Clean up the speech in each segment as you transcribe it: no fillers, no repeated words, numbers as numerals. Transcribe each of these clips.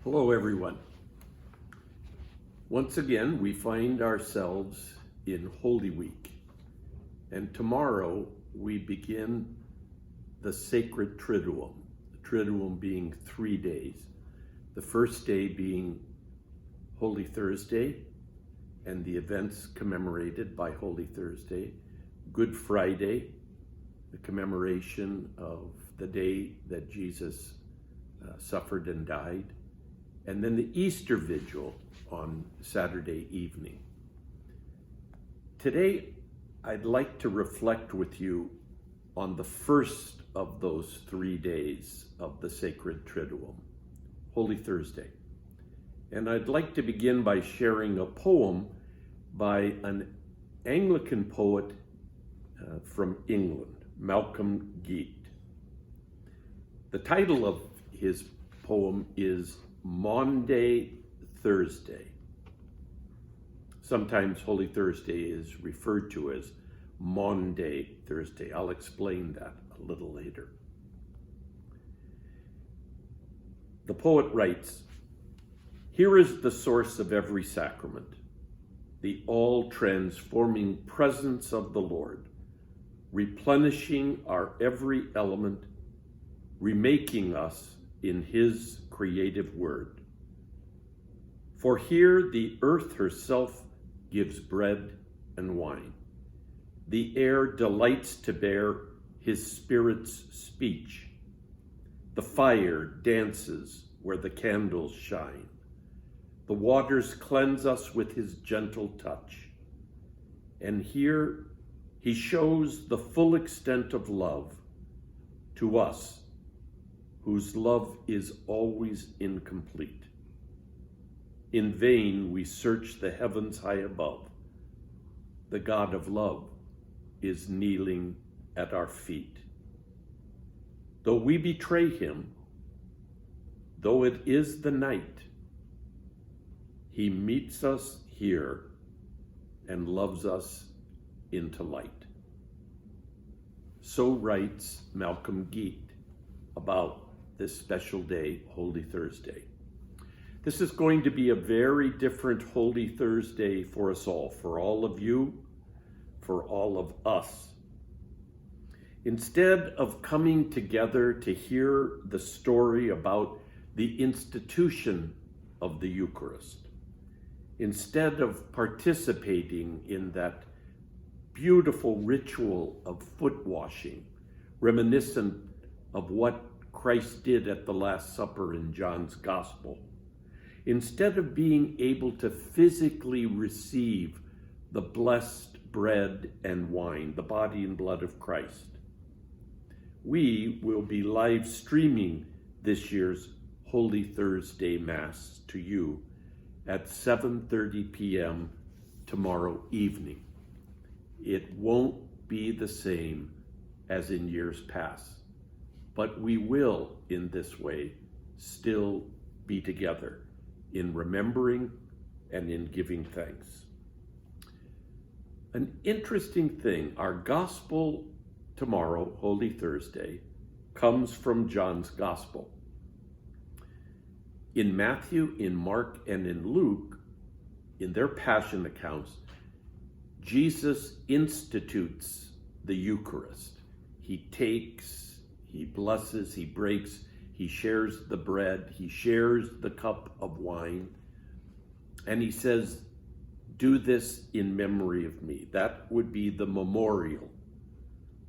Hello, everyone. Once again, we find ourselves in Holy Week, and tomorrow we begin the sacred Triduum, the Triduum being 3 days. The first day being Holy Thursday, and the events commemorated by Holy Thursday. Good Friday, the commemoration of the day that Jesus suffered and died. And then the Easter Vigil on Saturday evening. Today, I'd like to reflect with you on the first of those 3 days of the sacred Triduum, Holy Thursday. And I'd like to begin by sharing a poem by an Anglican poet from England, Malcolm Guite. The title of his poem is Maundy Thursday. Sometimes Holy Thursday is referred to as Maundy Thursday. I'll explain that a little later. The poet writes, "Here is the source of every sacrament, the all-transforming presence of the Lord, replenishing our every element, remaking us in his creative word. For here the earth herself gives bread and wine. The air delights to bear his Spirit's speech. The fire dances where the candles shine. The waters cleanse us with his gentle touch. And here he shows the full extent of love to us, whose love is always incomplete. In vain we search the heavens high above. The God of love is kneeling at our feet. Though we betray him, though it is the night, he meets us here and loves us into light." So writes Malcolm Guite about this special day, Holy Thursday. This is going to be a very different Holy Thursday for us all, for all of you, for all of us. Instead of coming together to hear the story about the institution of the Eucharist, instead of participating in that beautiful ritual of foot washing, reminiscent of what Christ did at the Last Supper in John's Gospel, instead of being able to physically receive the blessed bread and wine, the body and blood of Christ, we will be live streaming this year's Holy Thursday Mass to you at 7:30 p.m. tomorrow evening. It won't be the same as in years past, but we will, in this way, still be together in remembering and in giving thanks. An interesting thing, our gospel tomorrow, Holy Thursday, comes from John's Gospel. In Matthew, in Mark, and in Luke, in their passion accounts, Jesus institutes the Eucharist. He takes, he blesses, he breaks, he shares the bread, he shares the cup of wine, and he says, "Do this in memory of me." That would be the memorial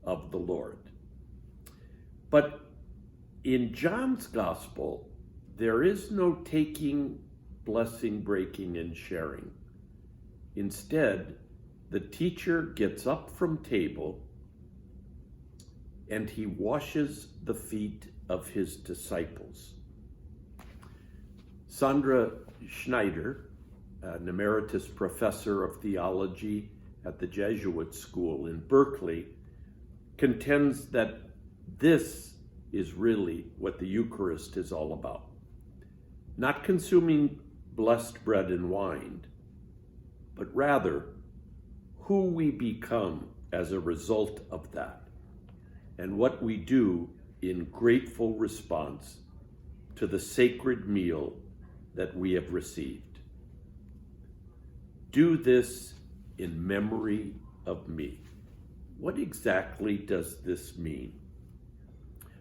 of the Lord. But in John's Gospel, there is no taking, blessing, breaking, and sharing. Instead, the teacher gets up from table and he washes the feet of his disciples. Sandra Schneider, an emeritus professor of theology at the Jesuit School in Berkeley, contends that this is really what the Eucharist is all about. Not consuming blessed bread and wine, but rather who we become as a result of that, and what we do in grateful response to the sacred meal that we have received. Do this in memory of me. What exactly does this mean?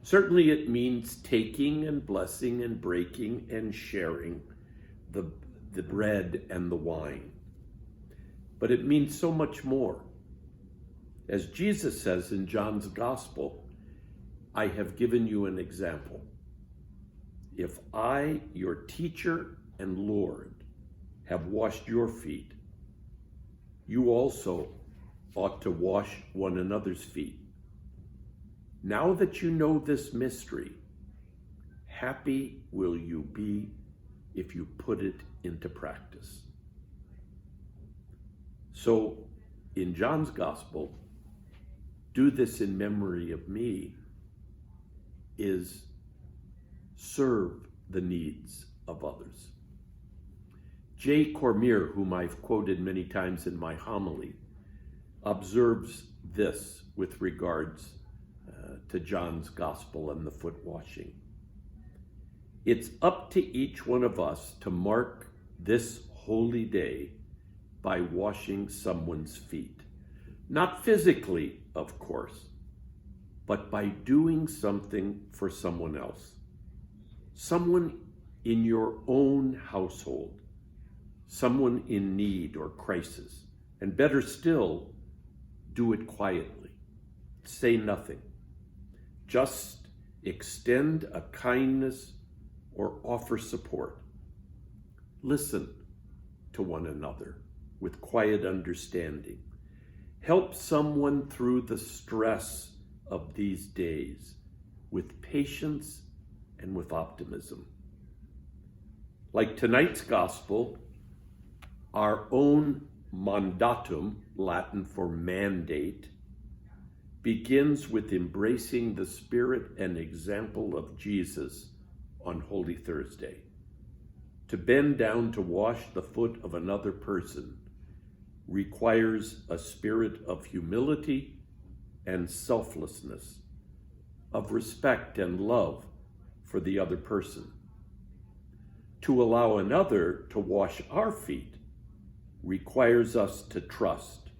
Certainly it means taking and blessing and breaking and sharing the bread and the wine. But it means so much more. As Jesus says in John's Gospel, I have given you an example. If I, your teacher and Lord, have washed your feet, you also ought to wash one another's feet. Now that you know this mystery, happy will you be if you put it into practice. So, in John's Gospel, do this in memory of me is serve the needs of others. J. Cormier, whom I've quoted many times in my homily, observes this with regards to John's Gospel and the foot washing. It's up to each one of us to mark this holy day by washing someone's feet. Not physically, of course, but by doing something for someone else. Someone in your own household, someone in need or crisis, and better still, do it quietly. Say nothing. Just extend a kindness or offer support. Listen to one another with quiet understanding. Help someone through the stress of these days with patience and with optimism. Like tonight's gospel, our own mandatum, Latin for mandate, begins with embracing the spirit and example of Jesus on Holy Thursday. To bend down to wash the foot of another person requires a spirit of humility and selflessness, of respect and love for the other person. To allow another to wash our feet requires us to trust,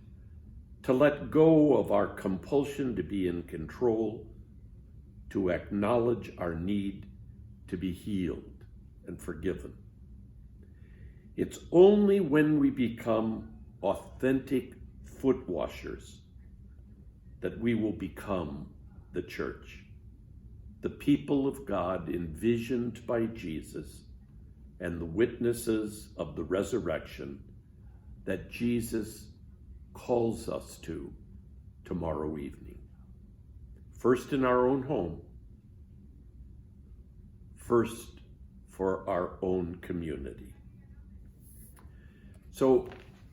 to let go of our compulsion to be in control, to acknowledge our need to be healed and forgiven. It's only when we become authentic foot washers that we will become the church, the people of God envisioned by Jesus and the witnesses of the resurrection that Jesus calls us to tomorrow evening. First in our own home, first for our own community. So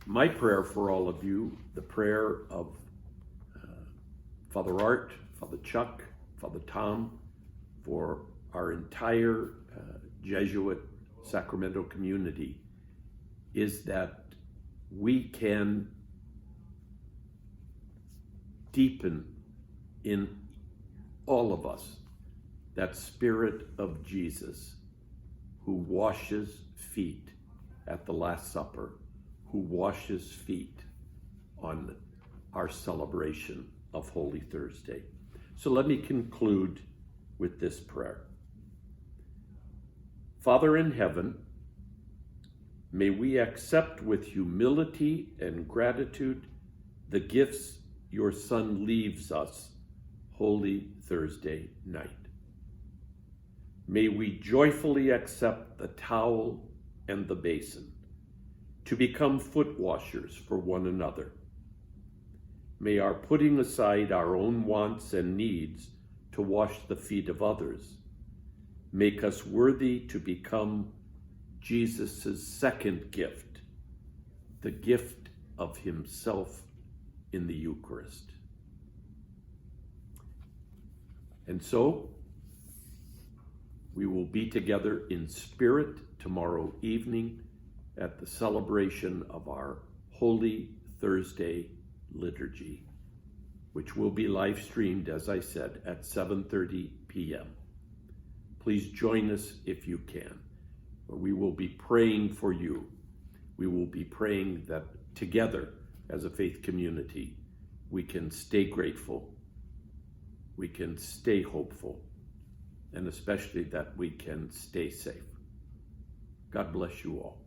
my prayer for all of you, the prayer of Father Art, Father Chuck, Father Tom, for our entire Jesuit Sacramento community, is that we can deepen in all of us that spirit of Jesus who washes feet at the Last Supper, who washes feet on our celebration of Holy Thursday. So let me conclude with this prayer. Father in heaven, may we accept with humility and gratitude the gifts your Son leaves us Holy Thursday night. May we joyfully accept the towel and the basin to become foot washers for one another. May our putting aside our own wants and needs to wash the feet of others make us worthy to become Jesus' second gift, the gift of himself in the Eucharist. And so, we will be together in spirit tomorrow evening at the celebration of our Holy Thursday liturgy, which will be live streamed, as I said, at 7:30 p.m. Please join us if you can. where we will be praying for you. We will be praying that together as a faith community, we can stay grateful, we can stay hopeful, and especially that we can stay safe. God bless you all.